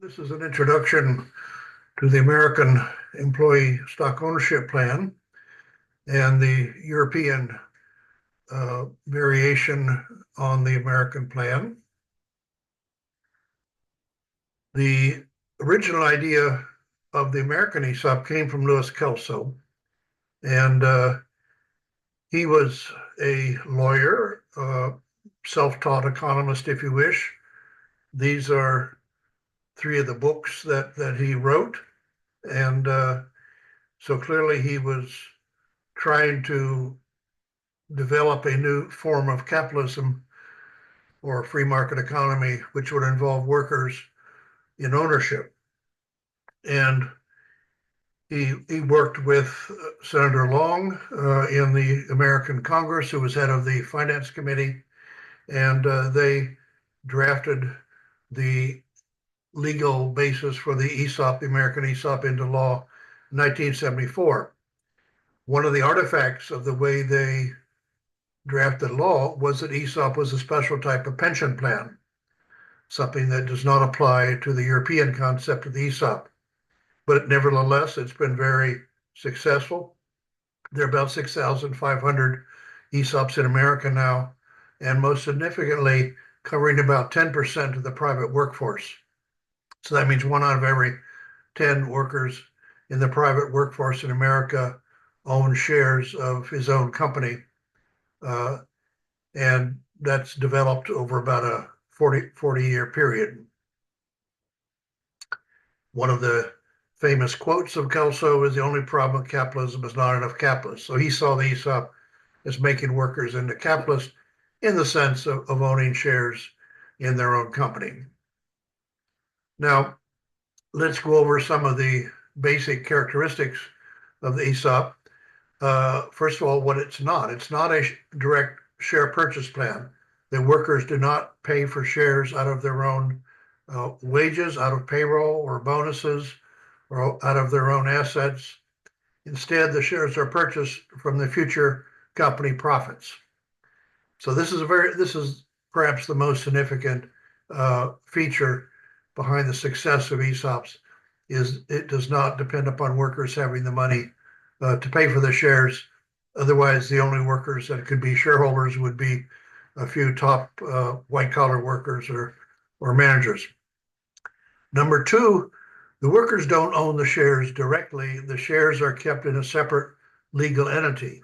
This is an introduction to the American Employee Stock Ownership Plan and the European variation on the American plan. The original idea of the American ESOP came from Louis Kelso, and he was a lawyer, self-taught economist, if you wish. These are three of the books that he wrote. And so clearly he was trying to develop a new form of capitalism or free market economy, which would involve workers in ownership. And he worked with Senator Long in the American Congress, who was head of the Finance Committee, and they drafted the legal basis for the ESOP, the American ESOP, into law in 1974. One of the artifacts of the way they drafted law was that ESOP was a special type of pension plan, something that does not apply to the European concept of the ESOP. But nevertheless, it's been very successful. There are about 6,500 ESOPs in America now, and most significantly, covering about 10% of the private workforce. So that means 1 out of every 10 workers in the private workforce in America own shares of his own company. And that's developed over about a 40-year period. One of the famous quotes of Kelso is, "The only problem with capitalism is not enough capitalists." So he saw the ESOP as making workers into capitalists in the sense of owning shares in their own company. Now, let's go over some of the basic characteristics of the ESOP. First of all, what it's not. It's not a direct share purchase plan. The workers do not pay for shares out of their own wages, out of payroll or bonuses, or out of their own assets. Instead, the shares are purchased from the future company profits. So this is perhaps the most significant feature behind the success of ESOPs, is it does not depend upon workers having the money to pay for the shares. Otherwise, the only workers that could be shareholders would be a few top white-collar workers or managers. Number two, the workers don't own the shares directly. The shares are kept in a separate legal entity.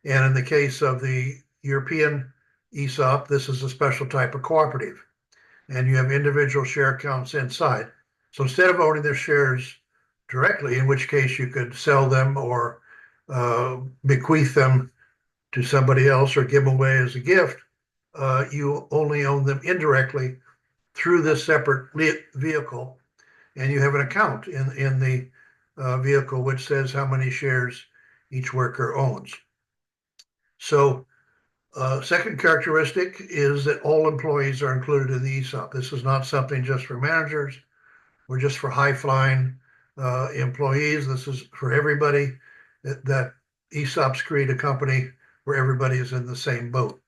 And in the case of the European ESOP, this is a special type of cooperative. And you have individual share accounts inside. So instead of owning their shares directly, in which case you could sell them or bequeath them to somebody else or give them away as a gift, you only own them indirectly through this separate vehicle. And you have an account in the vehicle which says how many shares each worker owns. So second characteristic is that all employees are included in the ESOP. This is not something just for managers or just for high-flying employees. This is for everybody. That ESOPs create a company where everybody is in the same boat.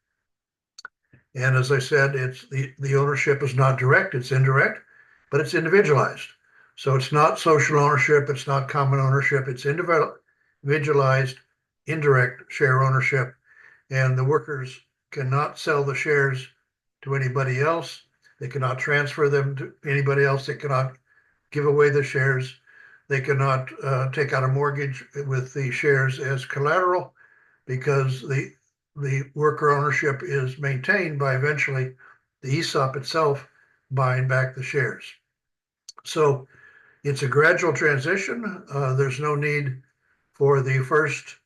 And as I said, it's the ownership is not direct, it's indirect, but it's individualized. So it's not social ownership, it's not common ownership, it's individualized, indirect share ownership. And the workers cannot sell the shares to anybody else. They cannot transfer them to anybody else. They cannot give away the shares. They cannot take out a mortgage with the shares as collateral, because the worker ownership is maintained by eventually the ESOP itself buying back the shares. So it's a gradual transition. There's no need for the first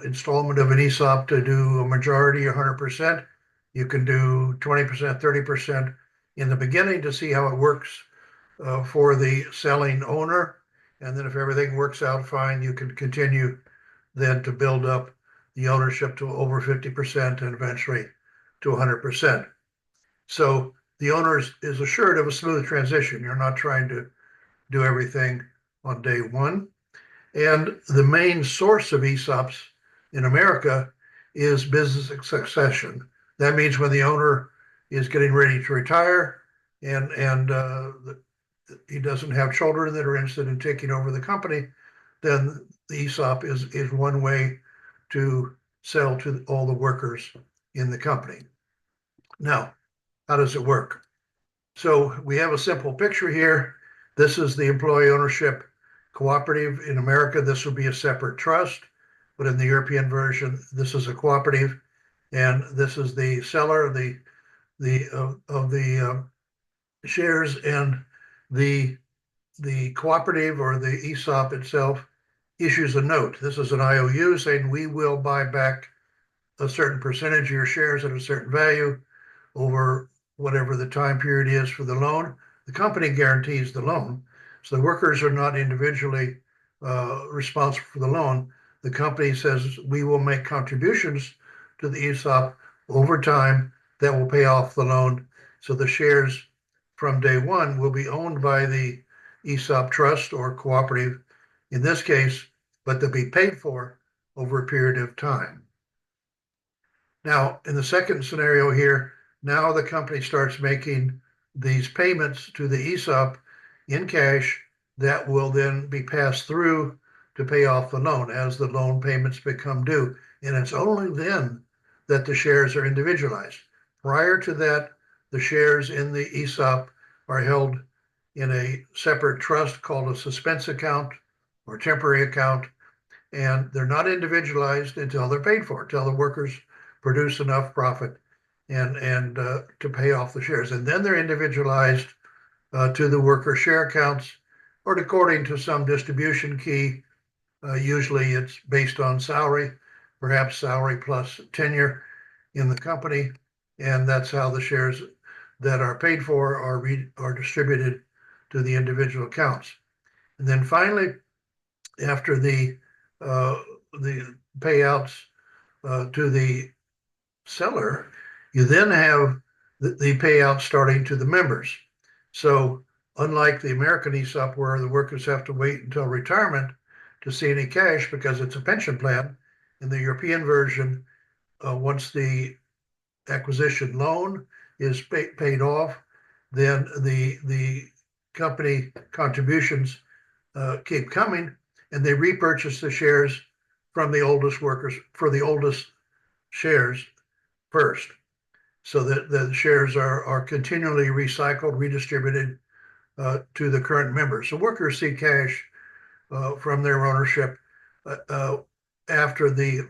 installment of an ESOP to do a majority 100%. You can do 20%, 30% in the beginning to see how it works for the selling owner. And then if everything works out fine, you can continue then to build up the ownership to over 50% and eventually to 100%. So the owner is assured of a smooth transition. You're not trying to do everything on day one. And the main source of ESOPs in America is business succession. That means when the owner is getting ready to retire and he doesn't have children that are interested in taking over the company, then the ESOP is one way to sell to all the workers in the company. Now, how does it work? So we have a simple picture here. This is the employee ownership cooperative. In America, this would be a separate trust, but in the European version, this is a cooperative, and this is the seller of the shares, and the cooperative or the ESOP itself issues a note. This is an IOU saying we will buy back a certain percentage of your shares at a certain value over whatever the time period is for the loan. The company guarantees the loan. So the workers are not individually responsible for the loan. The company says we will make contributions to the ESOP over time that will pay off the loan. So the shares from day one will be owned by the ESOP trust or cooperative in this case, but they'll be paid for over a period of time. Now, in the second scenario here, now the company starts making these payments to the ESOP in cash that will then be passed through to pay off the loan as the loan payments become due. And it's only then that the shares are individualized. Prior to that, the shares in the ESOP are held in a separate trust called a suspense account or temporary account, and they're not individualized until they're paid for, until the workers produce enough profit and to pay off the shares. And then they're individualized to the worker share accounts, or according to some distribution key. Usually it's based on salary, perhaps salary plus tenure in the company. And that's how the shares that are paid for are distributed to the individual accounts. And then finally, after the payouts to the seller, you then have the payout starting to the members. So unlike the American ESOP, where the workers have to wait until retirement to see any cash because it's a pension plan, in the European version, once the acquisition loan is paid off, then the company contributions keep coming, and they repurchase the shares from the oldest workers for the oldest shares first, so that the shares are continually recycled, redistributed to the current members. So workers see cash from their ownership after the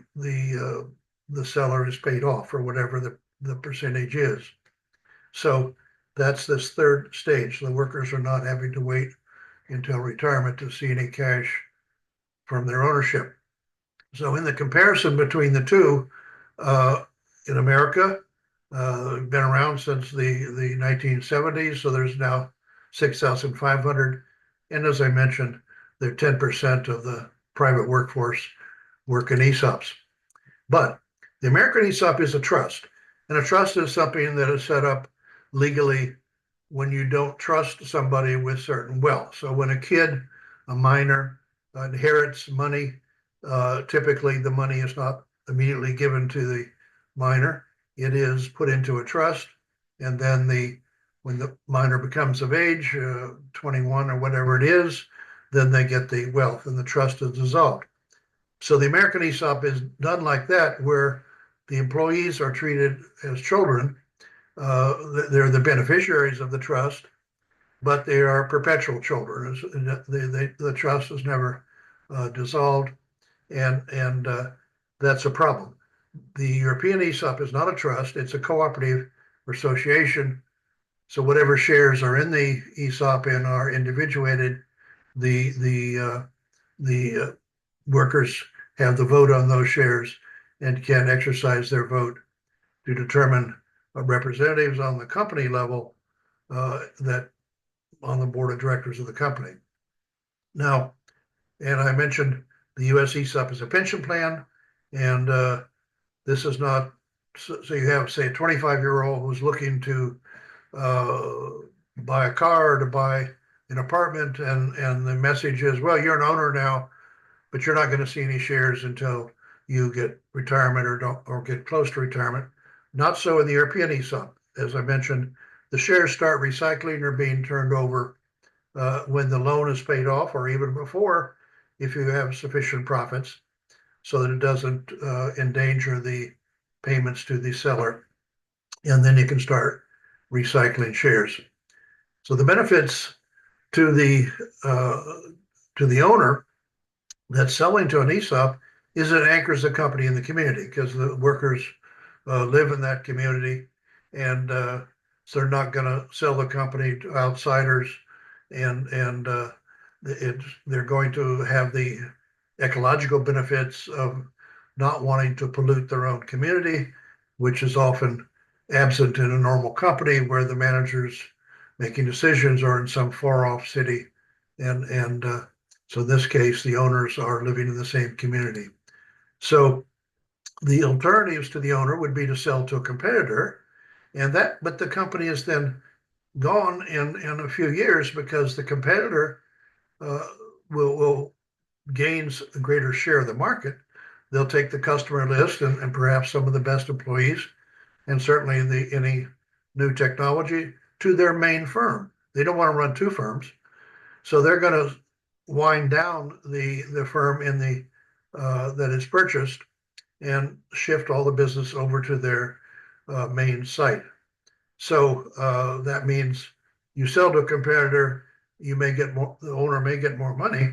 seller is paid off, or whatever the percentage is. So that's this third stage. The workers are not having to wait until retirement to see any cash from their ownership. So in the comparison between the two, in America, been around since the 1970s, so there's now 6,500. And as I mentioned, they're 10% of the private workforce work in ESOPs. But the American ESOP is a trust, and a trust is something that is set up legally when you don't trust somebody with certain wealth. So when a kid, a minor, inherits money, typically the money is not immediately given to the minor. It is put into a trust, and then when the minor becomes of age, 21 or whatever it is, then they get the wealth, and the trust is dissolved. So the American ESOP is done like that, where the employees are treated as children. They're the beneficiaries of the trust, but they are perpetual children. The trust is never dissolved, and that's a problem. The European ESOP is not a trust; it's a cooperative or association. So whatever shares are in the ESOP and are individuated, the workers have the vote on those shares and can exercise their vote to determine representatives on the company level that on the board of directors of the company. Now, and I mentioned the U.S. ESOP is a pension plan, and this is not, so you have, say, a 25-year-old who's looking to buy a car or to buy an apartment, and the message is, well, you're an owner now, but you're not going to see any shares until you get retirement or get close to retirement. Not so in the European ESOP. As I mentioned, the shares start recycling or being turned over when the loan is paid off, or even before, if you have sufficient profits, so that it doesn't endanger the payments to the seller. And then you can start recycling shares. So the benefits to the uh, to the owner that's selling to an ESOP is it anchors the company in the community, because the workers live in that community, and so they're not going to sell the company to outsiders, and they're going to have the ecological benefits of not wanting to pollute their own community, which is often absent in a normal company where the managers making decisions are in some far off city, and so in this case the owners are living in the same community. So the alternatives to the owner would be to sell to a competitor, but the company is then gone in a few years, because the competitor uh, will gains a greater share of the market. They'll take the customer list and perhaps some of the best employees, and certainly any new technology, to their main firm. They don't want to run two firms, so they're going to wind down the firm in the that is purchased, and shift all the business over to their main site. So that means you sell to a competitor, you may get more, the owner may get more money,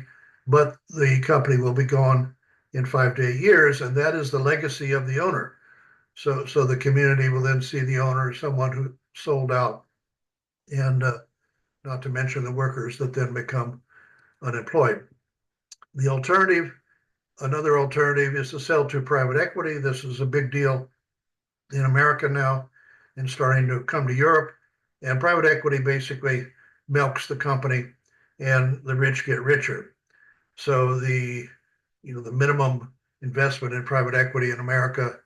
but the company will be gone in 5 to 8 years, and that is the legacy of the owner. So the community will then see the owner as someone who sold out, and not to mention the workers that then become unemployed. The alternative, another alternative, is to sell to private equity. This is a big deal in America now, and starting to come to Europe. And private equity basically milks the company, and the rich get richer. So the minimum investment in private equity in America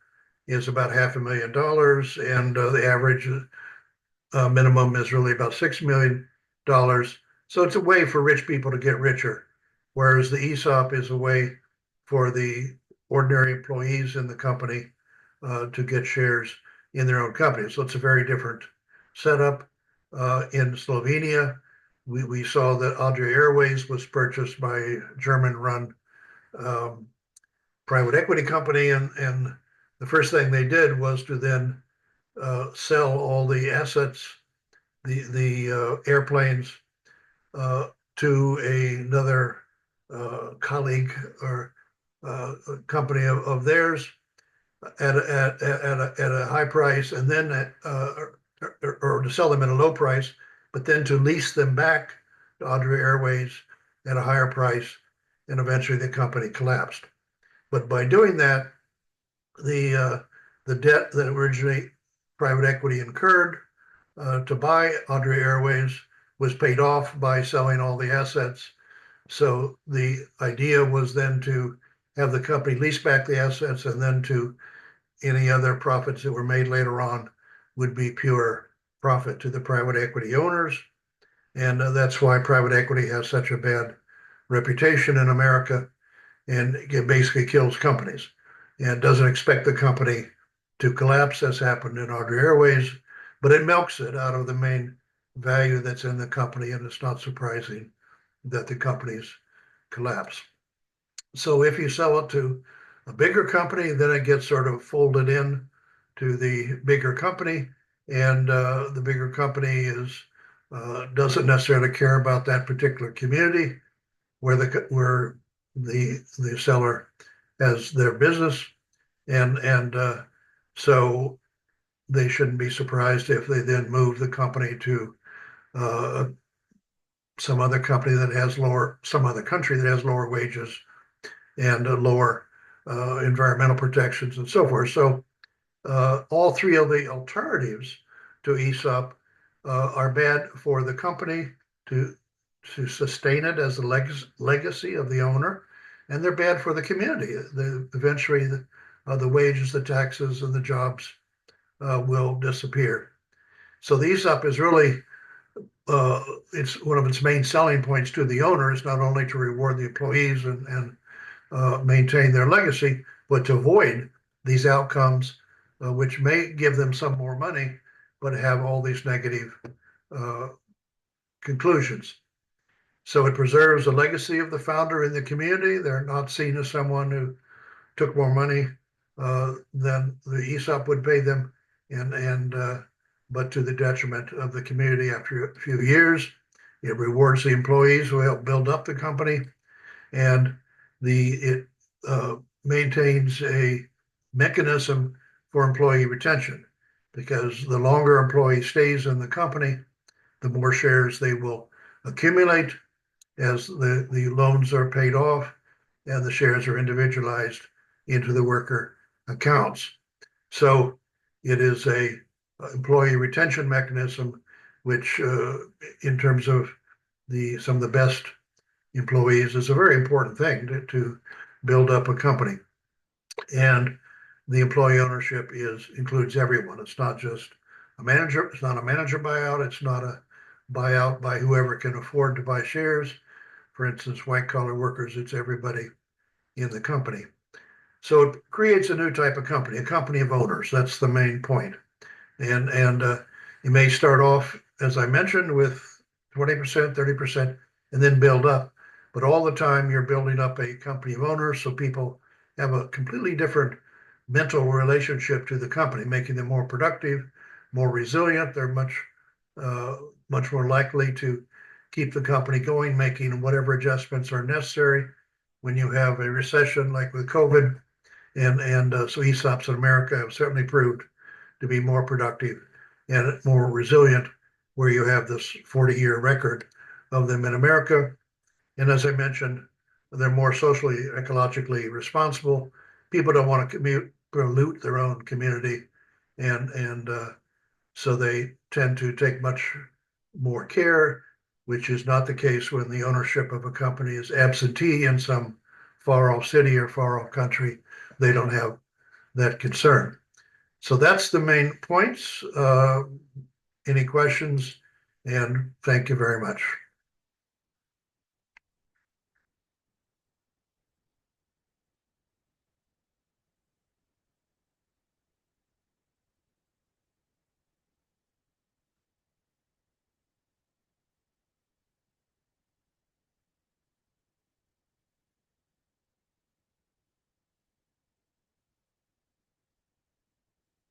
is about $500,000, and the average minimum is really about $6 million. So it's a way for rich people to get richer, whereas the ESOP is a way for the ordinary employees in the company to get shares in their own company. So it's a very different setup. In Slovenia, we saw that Adria Airways was purchased by a German-run um, private equity company, and the first thing they did was to then sell all the assets, the airplanes, uh, to another colleague or company of theirs at a high price, and then or to sell them at a low price, but then to lease them back to Adria Airways at a higher price, and eventually the company collapsed. But by doing that, the debt that originally private equity incurred to buy Adria Airways was paid off by selling all the assets. So the idea was then to have the company lease back the assets, and then to any other profits that were made later on would be pure profit to the private equity owners. And that's why private equity has such a bad reputation in America, and it basically kills companies and doesn't expect the company to collapse, as happened in Adria Airways, but it milks it out of the main value that's in the company, and it's not surprising that the companies collapse. So if you sell it to a bigger company, then it gets sort of folded in to the bigger company, and the bigger company doesn't necessarily care about that particular community where the seller has their business, and so they shouldn't be surprised if they then move the company to uh, some other company that has some other country that has lower wages and lower environmental protections and so forth. So all three of the alternatives to ESOP are bad for the company to to sustain it as the legacy of the owner, and they're bad for the community. Eventually, the wages, the taxes, and the jobs will disappear. So the ESOP is really it's one of its main selling points to the owner is not only to reward the employees and maintain their legacy, but to avoid these outcomes, which may give them some more money, but have all these negative uh, conclusions. So it preserves the legacy of the founder in the community. They're not seen as someone who took more money than the ESOP would pay them, but to the detriment of the community after a few years. It rewards the employees who help build up the company, and it maintains a mechanism for employee retention, because the longer employee stays in the company, the more shares they will accumulate as the loans are paid off and the shares are individualized into the worker accounts. So it is a employee retention mechanism, which in terms of some of the best employees is a very important thing to build up a company. And the employee ownership includes everyone. It's not just a manager. It's not a manager buyout. It's not a buyout by whoever can afford to buy shares. For instance, white collar workers, it's everybody in the company. So it creates a new type of company, a company of owners. That's the main point. And you may start off, as I mentioned, with 20%, 30%, and then build up. But all the time you're building up a company of owners, so people have a completely different mental relationship to the company, making them more productive, more resilient. They're much more likely to keep the company going, making whatever adjustments are necessary when you have a recession like with COVID. And so ESOPs in America have certainly proved to be more productive and more resilient, where you have this 40-year record of them in America. And as I mentioned, they're more socially, ecologically responsible. People don't want to pollute their own community, and so they tend to take much more care, which is not the case when the ownership of a company is absentee in some far off city or far off country. They don't have that concern. So that's the main points. Any questions? And thank you very much.